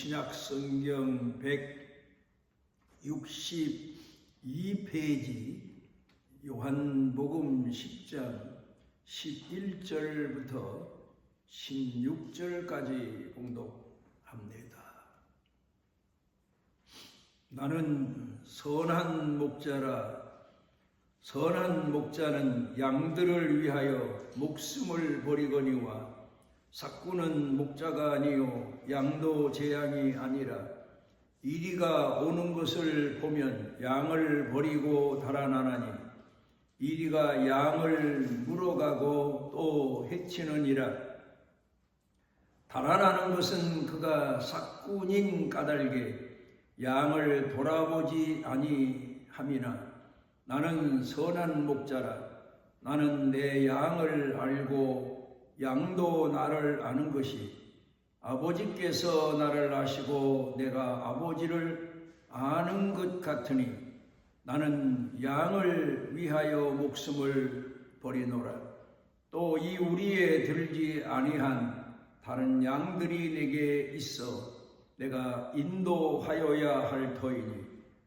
신약 성경 162페이지 요한복음 10장 11절부터 16절까지 봉독합니다. 나는 선한 목자라. 선한 목자는 양들을 위하여 목숨을 버리거니와 삭구는 목자가 아니요 양도 제 양이 아니라 이리가 오는 것을 보면 양을 버리고 달아나나니 이리가 양을 물어가고 또 해치느니라. 달아나는 것은 그가 삭군인 까닭에 양을 돌아보지 아니함이나 나는 선한 목자라. 나는 내 양을 알고 양도 나를 아는 것이 아버지께서 나를 아시고 내가 아버지를 아는 것 같으니 나는 양을 위하여 목숨을 버리노라. 또 이 우리에 들지 아니한 다른 양들이 내게 있어 내가 인도하여야 할 터이니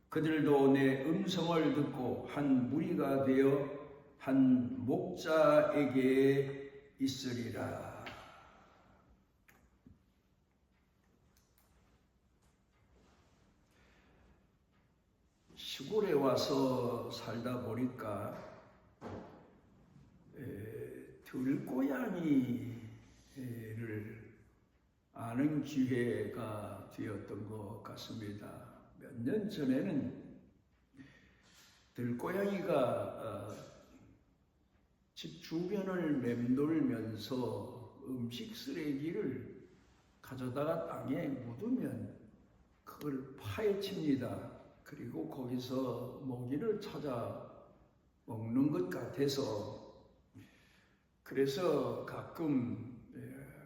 그들도 내 음성을 듣고 한 무리가 되어 한 목자에게 있으리라. 시골에 와서 살다 보니까 들고양이를 아는 기회가 되었던 것 같습니다. 몇 년 전에는 들고양이가 집 주변을 맴돌면서 음식 쓰레기를 가져다가 땅에 묻으면 그걸 파헤칩니다. 그리고 거기서 먹이를 찾아 먹는 것 같아서 그래서 가끔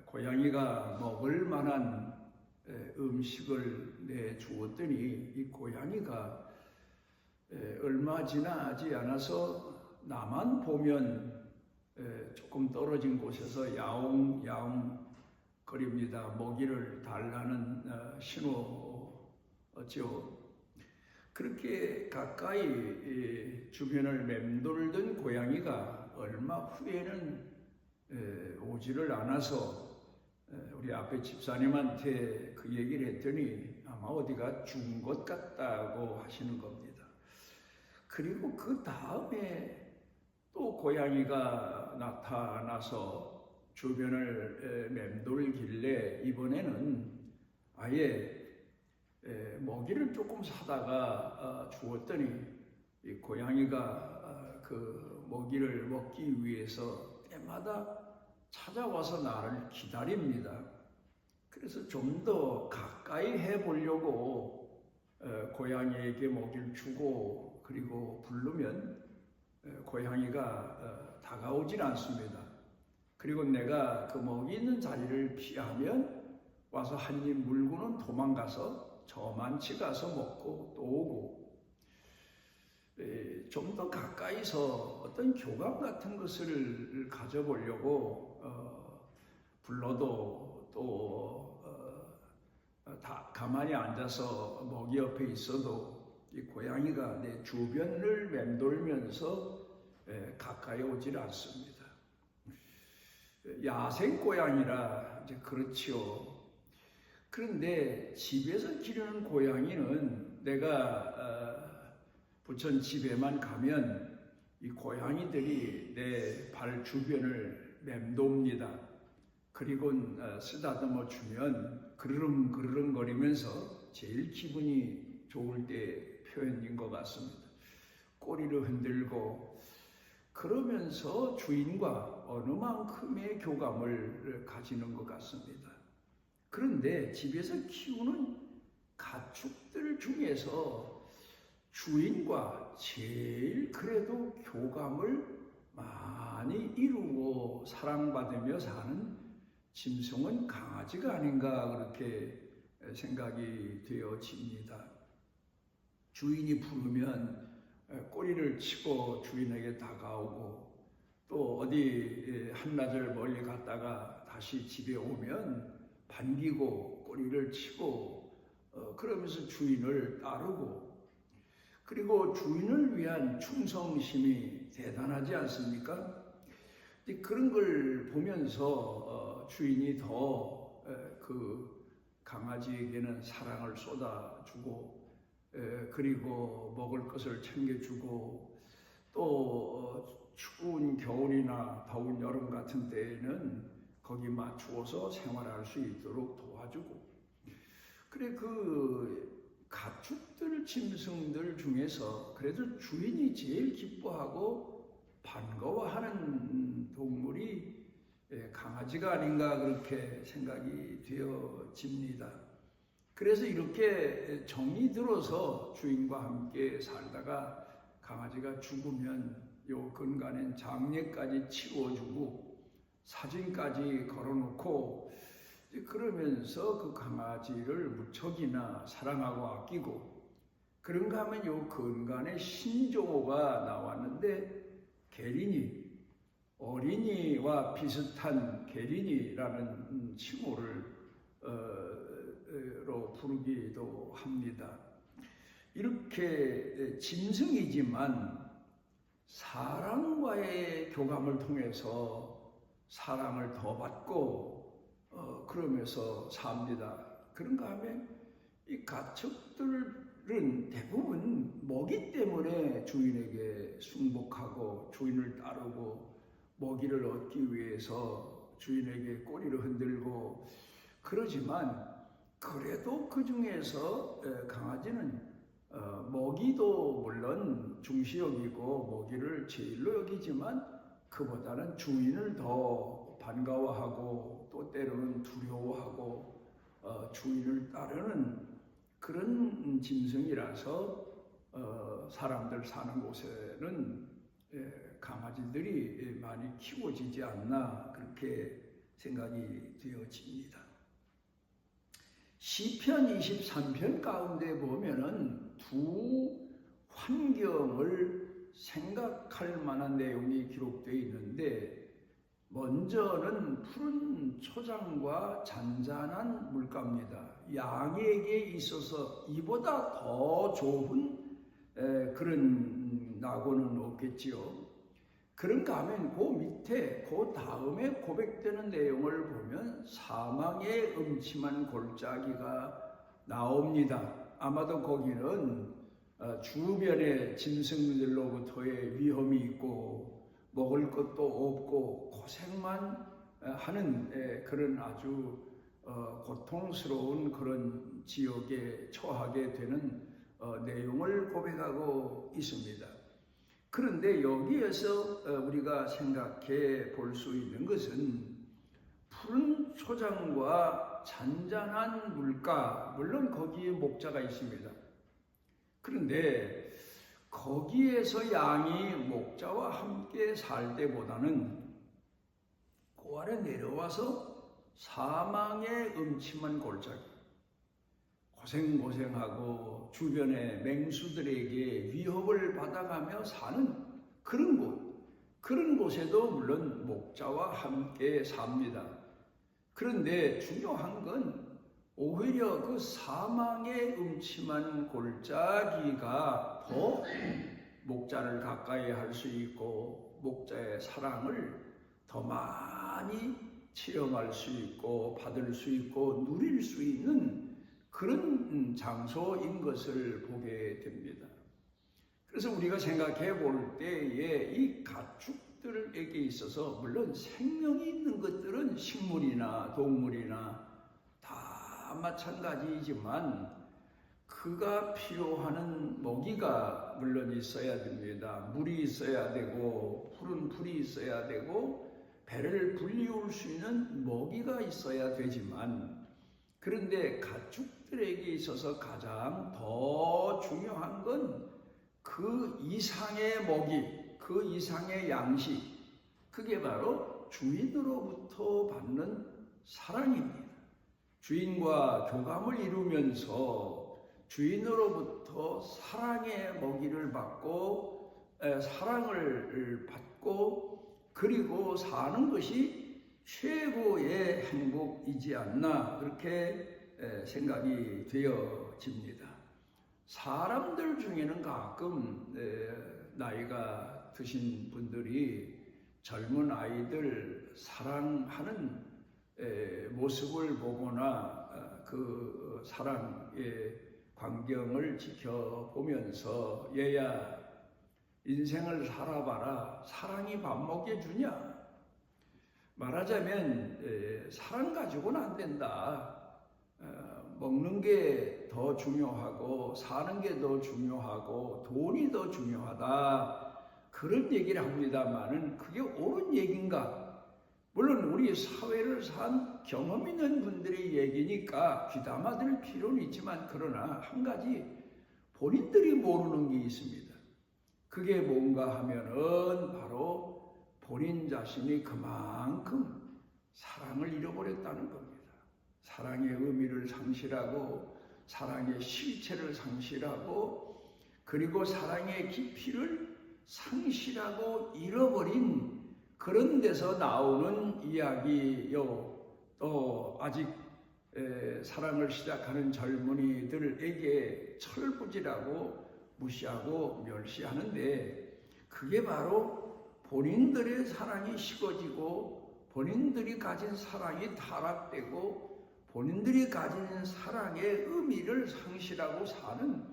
고양이가 먹을 만한 음식을 내주었더니 이 고양이가 얼마 지나지 않아서 나만 보면 조금 떨어진 곳에서 야옹야옹 거립니다. 먹이를 달라는 신호죠. 그렇게 가까이 주변을 맴돌던 고양이가 얼마 후에는 오지를 않아서 우리 앞에 집사님한테 그 얘기를 했더니 아마 어디가 죽은 것 같다고 하시는 겁니다. 그리고 그 다음에 또 고양이가 나타나서 주변을 맴돌길래 이번에는 아예 먹이를 조금 사다가 주었더니 이 고양이가 그 먹이를 먹기 위해서 때마다 찾아와서 나를 기다립니다. 그래서 좀 더 가까이 해보려고 고양이에게 먹이를 주고 그리고 부르면 고양이가 다가오질 않습니다. 그리고 내가 그 먹이 있는 자리를 피하면 와서 한 입 물고는 도망가서 저만치 가서 먹고 또 오고 좀 더 가까이서 어떤 교감 같은 것을 가져보려고 불러도 또 다 가만히 앉아서 먹이 옆에 있어도 이 고양이가 내 주변을 맴돌면서 가까이 오질 않습니다. 야생 고양이라 이제 그렇지요. 그런데 집에서 기르는 고양이는 내가 부천 집에만 가면 이 고양이들이 내 발 주변을 맴돕니다. 그리고 쓰다듬어 주면 그르릉 그르릉 거리면서 제일 기분이 좋을 때 표현인 것 같습니다. 꼬리를 흔들고 그러면서 주인과 어느 만큼의 교감을 가지는 것 같습니다. 그런데 집에서 키우는 가축들 중에서 주인과 제일 그래도 교감을 많이 이루고 사랑받으며 사는 짐승은 강아지가 아닌가 그렇게 생각이 되어집니다. 주인이 부르면 꼬리를 치고 주인에게 다가오고 또 어디 한나절 멀리 갔다가 다시 집에 오면 반기고 꼬리를 치고 그러면서 주인을 따르고, 그리고 주인을 위한 충성심이 대단하지 않습니까? 그런 걸 보면서 주인이 더 그 강아지에게는 사랑을 쏟아주고, 그리고 먹을 것을 챙겨주고, 또 추운 겨울이나 더운 여름 같은 때에는 거기 맞추어서 생활할 수 있도록 도와주고. 그래, 그 가축들, 짐승들 중에서 그래도 주인이 제일 기뻐하고 반가워하는 동물이 강아지가 아닌가 그렇게 생각이 되어집니다. 그래서 이렇게 정이 들어서 주인과 함께 살다가 강아지가 죽으면 요 근간엔 장례까지 치워주고 사진까지 걸어놓고, 그러면서 그 강아지를 무척이나 사랑하고 아끼고, 그런가 하면 요 근간에 신종호가 나왔는데, 게리니, 어린이와 비슷한 게리니라는 칭호를 로 부르기도 합니다. 이렇게 짐승이지만 사람과의 교감을 통해서 사랑을 더 받고 그러면서 삽니다. 그런가 하면 이 가축들은 대부분 먹이 때문에 주인에게 순복하고 주인을 따르고 먹이를 얻기 위해서 주인에게 꼬리를 흔들고 그러지만, 그래도 그 중에서 강아지는 먹이도 물론 중시 여기고 먹이를 제일로 여기지만 그보다는 주인을 더 반가워하고 또 때로는 두려워하고 주인을 따르는 그런 짐승이라서 사람들 사는 곳에는 강아지들이 많이 키워지지 않나 그렇게 생각이 되어집니다. 시편 23편 가운데 보면은 두 환경을 생각할 만한 내용이 기록되어 있는데, 먼저는 푸른 초장과 잔잔한 물가입니다. 양에게 있어서 이보다 더 좋은 그런 낙원은 없겠지요. 그런가 하면 그 밑에 그 다음에 고백되는 내용을 보면 사망의 음침한 골짜기가 나옵니다. 아마도 거기는 주변에 짐승들로부터의 위험이 있고 먹을 것도 없고 고생만 하는 그런 아주 고통스러운 그런 지역에 처하게 되는 내용을 고백하고 있습니다. 그런데 여기에서 우리가 생각해 볼 수 있는 것은 푸른 초장과 잔잔한 물가, 물론 거기에 목자가 있습니다. 그런데 거기에서 양이 목자와 함께 살 때보다는 그 아래 내려와서 사망의 음침한 골짜기, 고생하고 주변의 맹수들에게 위협을 받아가며 사는 그런 곳에도 물론 목자와 함께 삽니다. 그런데 중요한 건 오히려 그 사망의 음침한 골짜기가 더 목자를 가까이 할 수 있고 목자의 사랑을 더 많이 체험할 수 있고 받을 수 있고 누릴 수 있는 그런 장소인 것을 보게 됩니다. 그래서 우리가 생각해 볼 때에 이 가축들에게 있어서 물론 생명이 있는 것들은 식물이나 동물이나 다 마찬가지이지만 그가 필요하는 먹이가 물론 있어야 됩니다. 물이 있어야 되고 푸른 풀이 있어야 되고 배를 불리울 수 있는 먹이가 있어야 되지만, 그런데 가축들에게 있어서 가장 더 중요한 건 그 이상의 먹이, 그 이상의 양식, 그게 바로 주인으로부터 받는 사랑입니다. 주인과 교감을 이루면서 주인으로부터 사랑의 먹이를 받고 사랑을 받고 그리고 사는 것이 최고의 행복이지 않나 그렇게 생각이 되어집니다. 사람들 중에는 가끔 나이가 드신 분들이 젊은 아이들 사랑하는 모습을 보거나 그 사랑의 광경을 지켜보면서 얘야 인생을 살아봐라, 사랑이 밥 먹여주냐? 말하자면 사랑 가지고는 안 된다. 먹는 게 더 중요하고 사는 게 더 중요하고 돈이 더 중요하다. 그런 얘기를 합니다만은 그게 옳은 얘기인가? 물론 우리 사회를 산 경험 있는 분들의 얘기니까 귀담아 들을 필요는 있지만 그러나 한 가지 본인들이 모르는 게 있습니다. 그게 뭔가 하면은 바로 본인 자신이 그만큼 사랑을 잃어버렸다는 겁니다. 사랑의 의미를 상실하고 사랑의 실체를 상실하고 그리고 사랑의 깊이를 상실하고 잃어버린 그런 데서 나오는 이야기요. 또 아직 사랑을 시작하는 젊은이들에게 철부지라고 무시하고 멸시하는데 그게 바로 본인들의 사랑이 식어지고 본인들이 가진 사랑이 타락되고 본인들이 가진 사랑의 의미를 상실하고 사는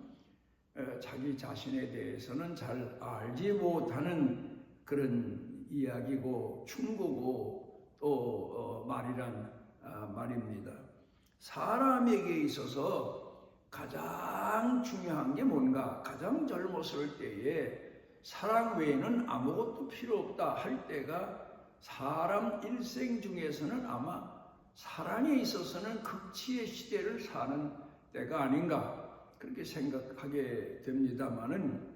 자기 자신에 대해서는 잘 알지 못하는 그런 이야기고 충고고 또 말이란 말입니다. 사람에게 있어서 가장 중요한 게 뭔가? 가장 젊었을 때에 사랑 외에는 아무것도 필요 없다 할 때가 사람 일생 중에서는 아마 사랑에 있어서는 극치의 시대를 사는 때가 아닌가 그렇게 생각하게 됩니다마는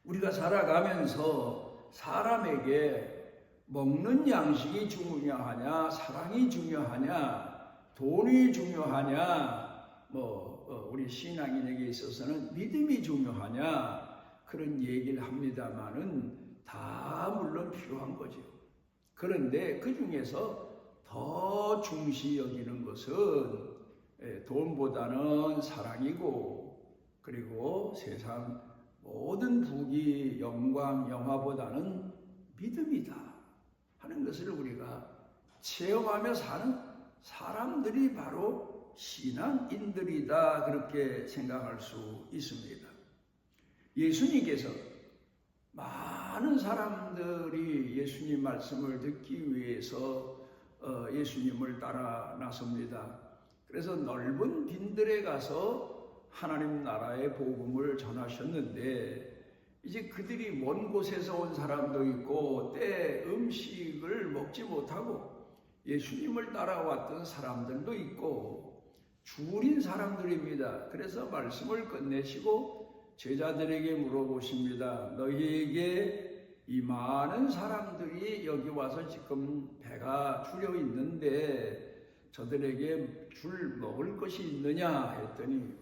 우리가 살아가면서 사람에게 먹는 양식이 중요하냐, 사랑이 중요하냐, 돈이 중요하냐, 우리 신앙인에게 있어서는 믿음이 중요하냐 그런 얘기를 합니다마는 다 물론 필요한 거죠. 그런데 그 중에서 더 중시 여기는 것은 돈보다는 사랑이고 그리고 세상 모든 부귀, 영광, 영화보다는 믿음이다 하는 것을 우리가 체험하며 사는 사람들이 바로 신앙인들이다 그렇게 생각할 수 있습니다. 예수님께서 많은 사람들이 예수님 말씀을 듣기 위해서 예수님을 따라 나섭니다. 그래서 넓은 빈들에 가서 하나님 나라의 복음을 전하셨는데 이제 그들이 먼 곳에서 온 사람도 있고 때 음식을 먹지 못하고 예수님을 따라왔던 사람들도 있고 줄인 사람들입니다. 그래서 말씀을 끝내시고 제자들에게 물어보십니다. 너희에게 이 많은 사람들이 여기 와서 지금 배가 줄여 있는데 저들에게 줄 먹을 것이 있느냐 했더니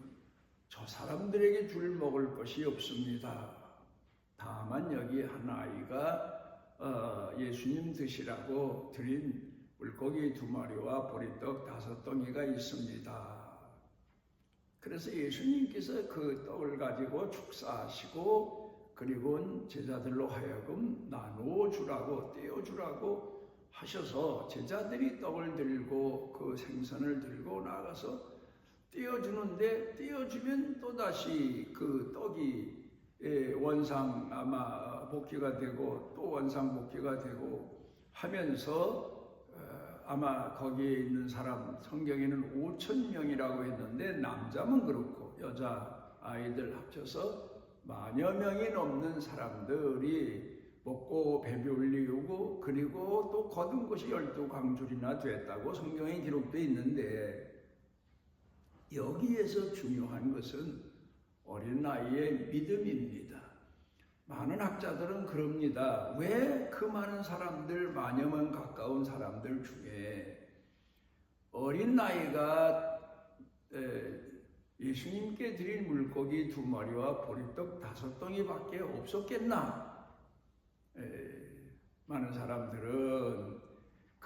저 사람들에게 줄 먹을 것이 없습니다. 다만 여기 한 아이가 예수님 드시라고 드린 물고기 2마리와 보리떡 5덩이가 있습니다. 그래서 예수님께서 그 떡을 가지고 축사하시고 그리고 제자들로 하여금 나누어 주라고 떼어 주라고 하셔서 제자들이 떡을 들고 그 생선을 들고 나가서 떼어주는데 떼어주면 또다시 그 떡이 원상 아마 복귀가 되고 또 원상 복귀가 되고 하면서 아마 거기에 있는 사람 성경에는 5,000명이라고 했는데 남자만 그렇고 여자 아이들 합쳐서 만여 명이 넘는 사람들이 먹고 배불리우고 그리고 또 거둔 것이 12광줄이나 됐다고 성경에 기록되어 있는데 여기에서 중요한 것은 어린 나이의 믿음입니다. 많은 학자들은 그럽니다. 왜 그 많은 사람들, 만여 명 가까운 사람들 중에 어린 나이가 예수님께 드린 물고기 2마리와 보리떡 5덩이밖에 없었겠나? 많은 사람들은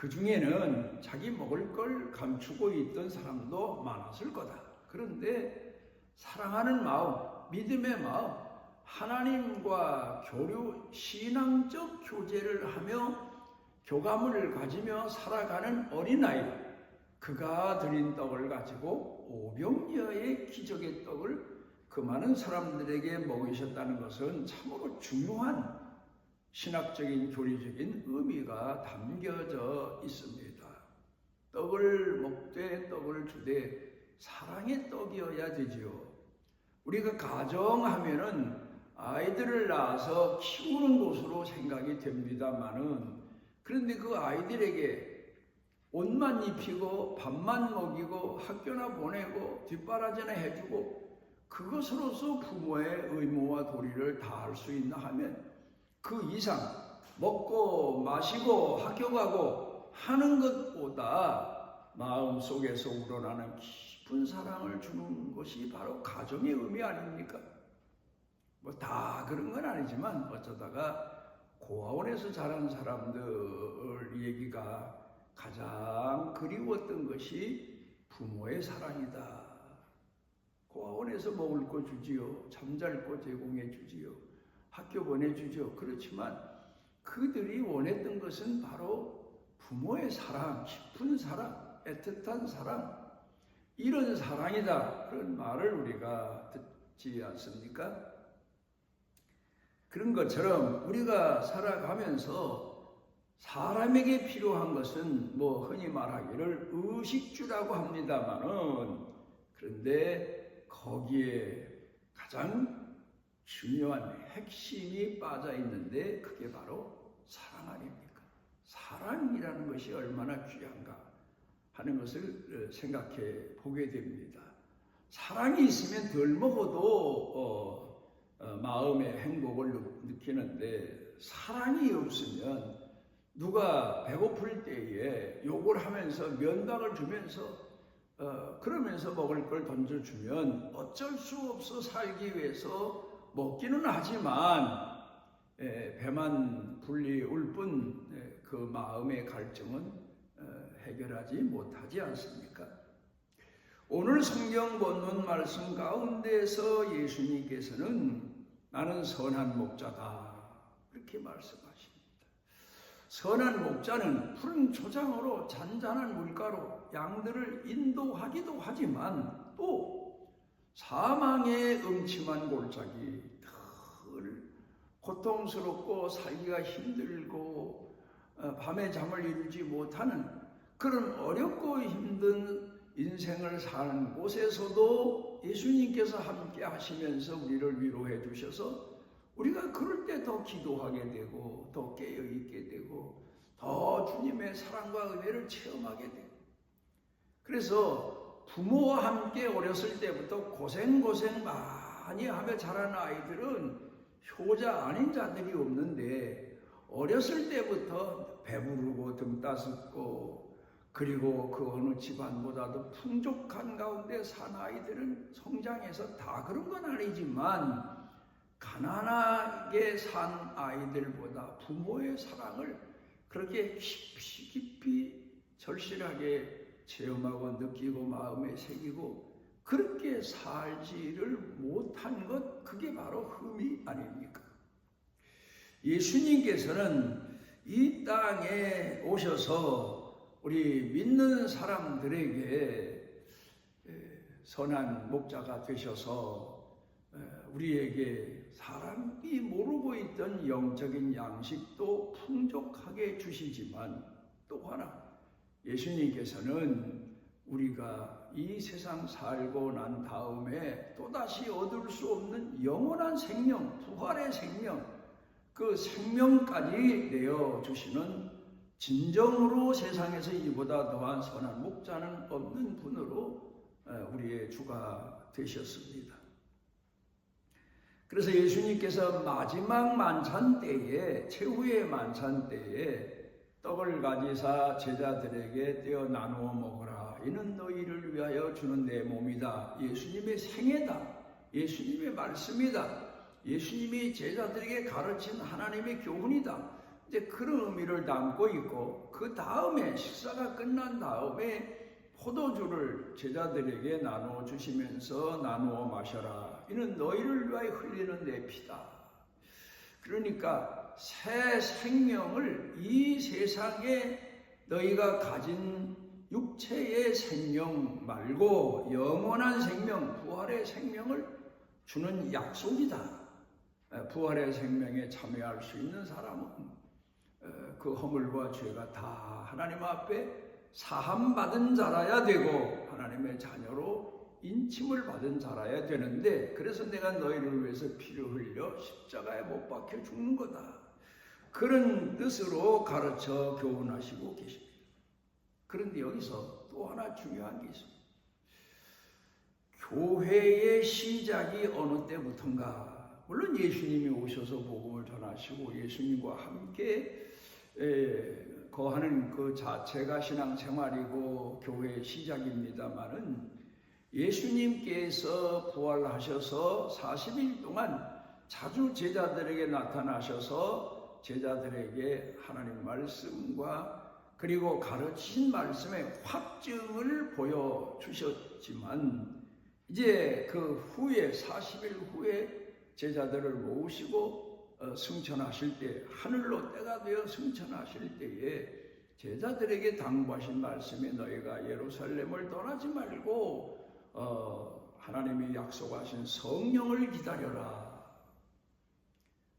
그 중에는 자기 먹을 걸 감추고 있던 사람도 많았을 거다. 그런데 사랑하는 마음, 믿음의 마음, 하나님과 교류, 신앙적 교제를 하며 교감을 가지며 살아가는 어린아이, 그가 드린 떡을 가지고 오병이어의 기적의 떡을 그 많은 사람들에게 먹이셨다는 것은 참으로 중요한 신학적인 교리적인 의미가 담겨져 있습니다. 떡을 먹되 떡을 주되 사랑의 떡이어야 되지요. 우리가 가정하면은 아이들을 낳아서 키우는 곳으로 생각이 됩니다만은, 그런데 그 아이들에게 옷만 입히고 밥만 먹이고 학교나 보내고 뒷바라지나 해주고 그것으로서 부모의 의무와 도리를 다할 수 있나 하면 그 이상 먹고 마시고 학교 가고 하는 것보다 마음속에서 우러나는 깊은 사랑을 주는 것이 바로 가정의 의미 아닙니까? 뭐 다 그런 건 아니지만 어쩌다가 고아원에서 자란 사람들 얘기가 가장 그리웠던 것이 부모의 사랑이다. 고아원에서 먹을 거 주지요. 잠잘 거 제공해 주지요. 학교 보내주죠. 그렇지만 그들이 원했던 것은 바로 부모의 사랑, 깊은 사랑, 애틋한 사랑, 이런 사랑이다. 그런 말을 우리가 듣지 않습니까? 그런 것처럼 우리가 살아가면서 사람에게 필요한 것은 뭐 흔히 말하기를 의식주라고 합니다만은, 그런데 거기에 가장 중요한 핵심이 빠져 있는데 그게 바로 사랑 아닙니까? 사랑이라는 것이 얼마나 귀한가 하는 것을 생각해 보게 됩니다. 사랑이 있으면 덜 먹어도 마음의 행복을 느끼는데, 사랑이 없으면 누가 배고플 때에 욕을 하면서 면박을 주면서 그러면서 먹을 걸 던져주면 어쩔 수 없어 살기 위해서 먹기는 하지만 배만 불리울 뿐 그 마음의 갈증은 해결하지 못하지 않습니까? 오늘 성경 본문 말씀 가운데서 예수님께서는 나는 선한 목자다 그렇게 말씀하십니다. 선한 목자는 푸른 초장으로 잔잔한 물가로 양들을 인도하기도 하지만 또 사망의 음침한 골짜기, 늘 고통스럽고 살기가 힘들고 밤에 잠을 이루지 못하는 그런 어렵고 힘든 인생을 사는 곳에서도 예수님께서 함께 하시면서 우리를 위로해 주셔서 우리가 그럴 때 더 기도하게 되고 더 깨어 있게 되고 더 주님의 사랑과 은혜를 체험하게 되고, 그래서 부모와 함께 어렸을 때부터 고생 많이 하며 자란 아이들은 효자 아닌 자들이 없는데, 어렸을 때부터 배부르고 등 따숩고 그리고 그 어느 집안보다도 풍족한 가운데 산 아이들은 성장해서 다 그런 건 아니지만 가난하게 산 아이들보다 부모의 사랑을 그렇게 깊이 절실하게 체험하고 느끼고 마음에 새기고 그렇게 살지를 못한 것, 그게 바로 흠이 아닙니까? 예수님께서는 이 땅에 오셔서 우리 믿는 사람들에게 선한 목자가 되셔서 우리에게 사람이 모르고 있던 영적인 양식도 풍족하게 주시지만, 또 하나 예수님께서는 우리가 이 세상 살고 난 다음에 또다시 얻을 수 없는 영원한 생명, 부활의 생명, 그 생명까지 내어주시는 진정으로 세상에서 이보다 더한 선한 목자는 없는 분으로 우리의 주가 되셨습니다. 그래서 예수님께서 마지막 만찬 때에, 최후의 만찬 때에 떡을 가지사 제자들에게 떼어 나누어 먹으라. 이는 너희를 위하여 주는 내 몸이다. 예수님의 생애다. 예수님의 말씀이다. 예수님이 제자들에게 가르친 하나님의 교훈이다. 이제 그런 의미를 담고 있고, 그 다음에 식사가 끝난 다음에 포도주를 제자들에게 나누어 주시면서 나누어 마셔라. 이는 너희를 위하여 흘리는 내 피다. 그러니까 새 생명을 이 세상에 너희가 가진 육체의 생명 말고 영원한 생명, 부활의 생명을 주는 약속이다. 부활의 생명에 참여할 수 있는 사람은 그 허물과 죄가 다 하나님 앞에 사함받은 자라야 되고 하나님의 자녀로 인침을 받은 자라야 되는데, 그래서 내가 너희를 위해서 피를 흘려 십자가에 못 박혀 죽는 거다. 그런 뜻으로 가르쳐 교훈하시고 계십니다. 그런데 여기서 또 하나 중요한 게 있습니다. 교회의 시작이 어느 때부터인가? 물론 예수님이 오셔서 복음을 전하시고 예수님과 함께 거하는 그 자체가 신앙생활이고 교회의 시작입니다마는, 예수님께서 부활하셔서 40일 동안 자주 제자들에게 나타나셔서 제자들에게 하나님 말씀과 그리고 가르치신 말씀의 확증을 보여주셨지만, 이제 그 후에 40일 후에 제자들을 모으시고 승천하실 때, 하늘로 때가 되어 승천하실 때에 제자들에게 당부하신 말씀에 너희가 예루살렘을 떠나지 말고 하나님이 약속하신 성령을 기다려라.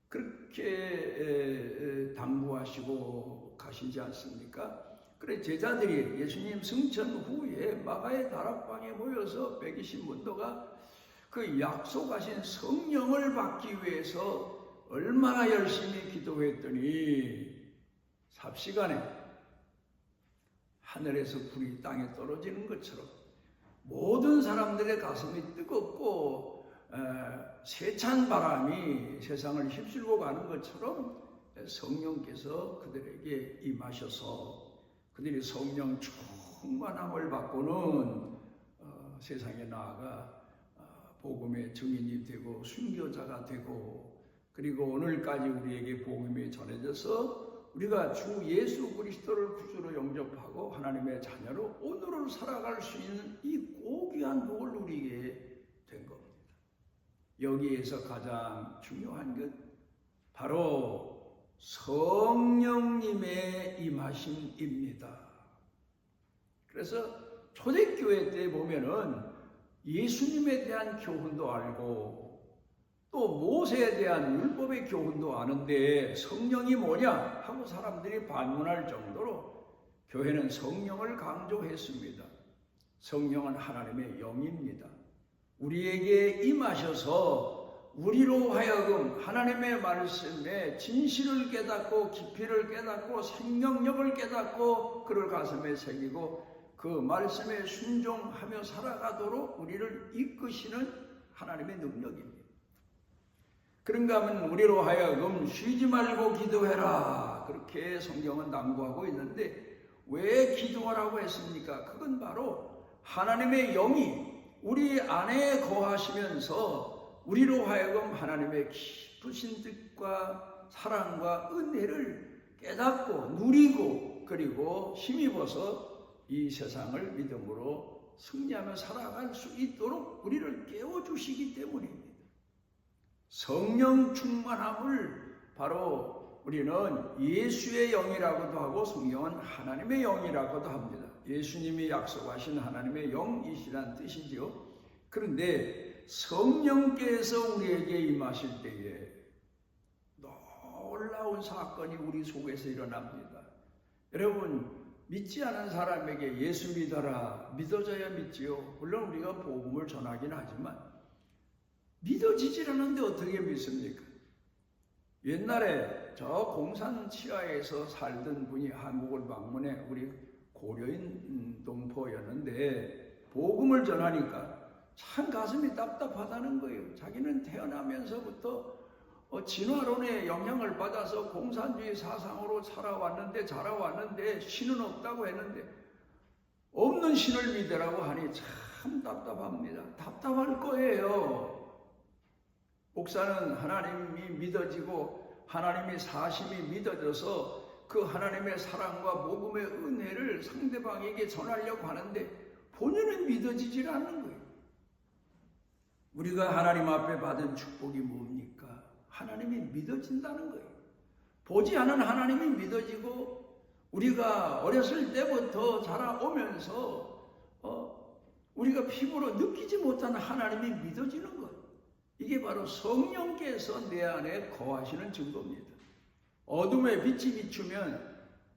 그렇게 당부하시고 가시지 않습니까? 그래 제자들이 예수님 승천 후에 마가의 다락방에 모여서 120문도가 그 약속하신 성령을 받기 위해서 얼마나 열심히 기도했더니 삽시간에 하늘에서 불이 땅에 떨어지는 것처럼 모든 사람들의 가슴이 뜨겁고 세찬 바람이 세상을 휩쓸고 가는 것처럼 성령께서 그들에게 임하셔서 그들이 성령 충만함을 받고는 세상에 나아가 복음의 증인이 되고 순교자가 되고, 그리고 오늘까지 우리에게 복음이 전해져서 우리가 주 예수 그리스도를 구주로 영접하고 하나님의 자녀로 오늘을 살아갈 수 있는 이 고귀한 복을 누리게 된 겁니다. 여기에서 가장 중요한 것 바로 성령님의 임하심입니다. 그래서 초대교회 때 보면은 예수님에 대한 교훈도 알고 또 모세에 대한 율법의 교훈도 아는데 성령이 뭐냐 하고 사람들이 반문할 정도로 교회는 성령을 강조했습니다. 성령은 하나님의 영입니다. 우리에게 임하셔서 우리로 하여금 하나님의 말씀에 진실을 깨닫고 깊이를 깨닫고 생명력을 깨닫고 그를 가슴에 새기고 그 말씀에 순종하며 살아가도록 우리를 이끄시는 하나님의 능력입니다. 그런가 하면 우리로 하여금 쉬지 말고 기도해라, 그렇게 성경은 당부하고 있는데 왜 기도하라고 했습니까? 그건 바로 하나님의 영이 우리 안에 거하시면서 우리로 하여금 하나님의 깊으신 뜻과 사랑과 은혜를 깨닫고 누리고 그리고 힘입어서 이 세상을 믿음으로 승리하며 살아갈 수 있도록 우리를 깨워주시기 때문입니다. 성령 충만함을 바로 우리는 예수의 영이라고도 하고 성령은 하나님의 영이라고도 합니다. 예수님이 약속하신 하나님의 영이시란 뜻이지요. 그런데 성령께서 우리에게 임하실 때에 놀라운 사건이 우리 속에서 일어납니다. 여러분, 믿지 않은 사람에게 예수 믿어라, 믿어져야 믿지요. 물론 우리가 복음을 전하긴 하지만 믿어지질 않는데 어떻게 믿습니까? 옛날에 저 공산 치하에서 살던 분이 한국을 방문해 우리 고려인 동포였는데 복음을 전하니까 참 가슴이 답답하다는 거예요. 자기는 태어나면서부터 진화론의 영향을 받아서 공산주의 사상으로 자라왔는데 신은 없다고 했는데 없는 신을 믿으라고 하니 참 답답합니다. 답답할 거예요. 목사는 하나님이 믿어지고 하나님의 사심이 믿어져서 그 하나님의 사랑과 복음의 은혜를 상대방에게 전하려고 하는데 본인은 믿어지질 않는 거예요. 우리가 하나님 앞에 받은 축복이 뭡니까? 하나님이 믿어진다는 거예요. 보지 않은 하나님이 믿어지고 우리가 어렸을 때부터 자라오면서 우리가 피부로 느끼지 못한 하나님이 믿어지는 것. 이게 바로 성령께서 내 안에 거하시는 증거입니다. 어둠에 빛이 비추면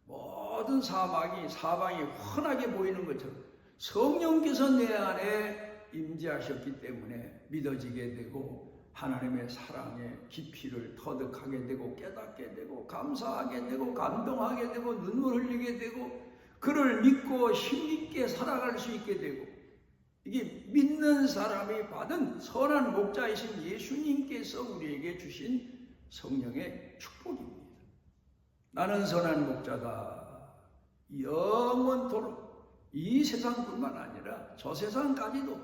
모든 사방이 환하게 보이는 것처럼 성령께서 내 안에 임재하셨기 때문에 믿어지게 되고 하나님의 사랑의 깊이를 터득하게 되고 깨닫게 되고 감사하게 되고 감동하게 되고 눈물 흘리게 되고 그를 믿고 힘있게 살아갈 수 있게 되고 이게 믿는 사람이 받은 선한 목자이신 예수님께서 우리에게 주신 성령의 축복입니다. 나는 선한 목자다. 영원토록 이 세상뿐만 아니라 저 세상까지도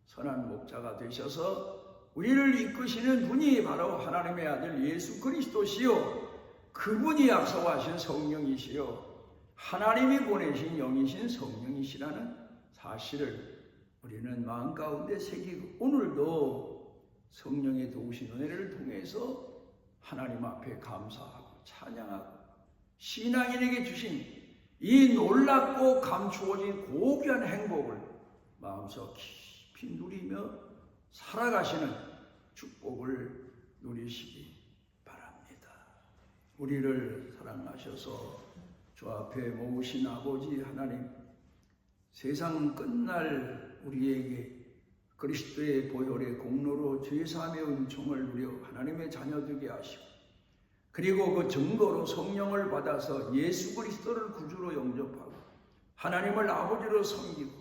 선한 목자가 되셔서 우리를 이끄시는 분이 바로 하나님의 아들 예수 그리스도시요 그분이 약속하신 성령이시요 하나님이 보내신 영이신 성령이시라는 사실을 우리는 마음 가운데 새기고 오늘도 성령의 도우신 은혜를 통해서 하나님 앞에 감사하고 찬양하고 신앙인에게 주신 이 놀랍고 감추어진 고귀한 행복을 마음속 깊이 누리며 살아가시는 축복을 누리시기 바랍니다. 우리를 사랑하셔서 주 앞에 모으신 아버지 하나님, 세상 끝날 우리에게 그리스도의 보혈의 공로로 죄사함의 은총을 누려 하나님의 자녀 되게 하시고 그리고 그 증거로 성령을 받아서 예수 그리스도를 구주로 영접하고 하나님을 아버지로 섬기고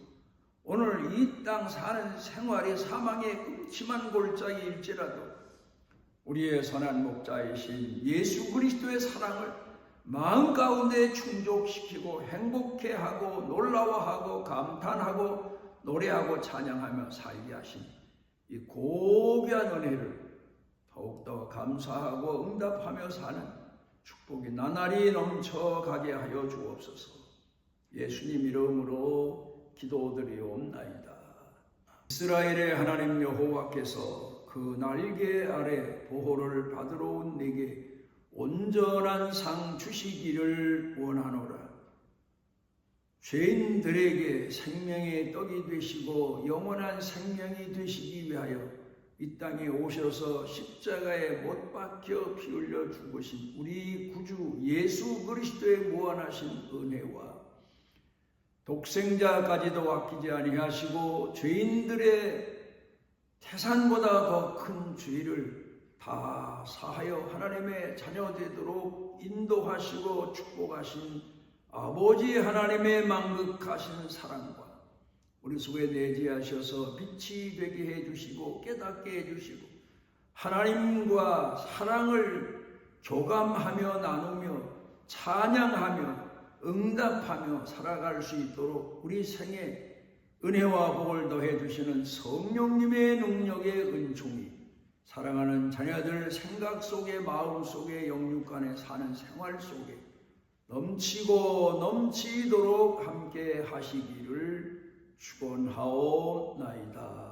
오늘 이 땅 사는 생활이 사망의 음침한 골짜기일지라도 우리의 선한 목자이신 예수 그리스도의 사랑을 마음 가운데 충족시키고 행복해 하고 놀라워하고 감탄하고 노래하고 찬양하며 살게 하신 이 고귀한 은혜를 더욱더 감사하고 응답하며 사는 축복이 나날이 넘쳐가게 하여 주옵소서. 예수님 이름으로 기도드리옵나이다. 이스라엘의 하나님 여호와께서 그 날개 아래 보호를 받으러 온 내게 온전한 상 주시기를 원하노라. 죄인들에게 생명의 떡이 되시고 영원한 생명이 되시기 위하여 이 땅에 오셔서 십자가에 못 박혀 피 흘려 죽으신 우리 구주 예수 그리스도의 무한하신 은혜와 독생자까지도 아끼지 아니하시고 죄인들의 태산보다 더 큰 죄를 다 사하여 하나님의 자녀 되도록 인도하시고 축복하신 아버지 하나님의 만극하신 사랑과 우리 속에 내재하셔서 빛이 되게 해주시고 깨닫게 해주시고 하나님과 사랑을 교감하며 나누며 찬양하며 응답하며 살아갈 수 있도록 우리 생에 은혜와 복을 더해 주시는 성령님의 능력의 은총이 사랑하는 자녀들 생각 속에 마음 속에 영육 간에 사는 생활 속에 넘치고 넘치도록 함께 하시기를 축원하옵나이다.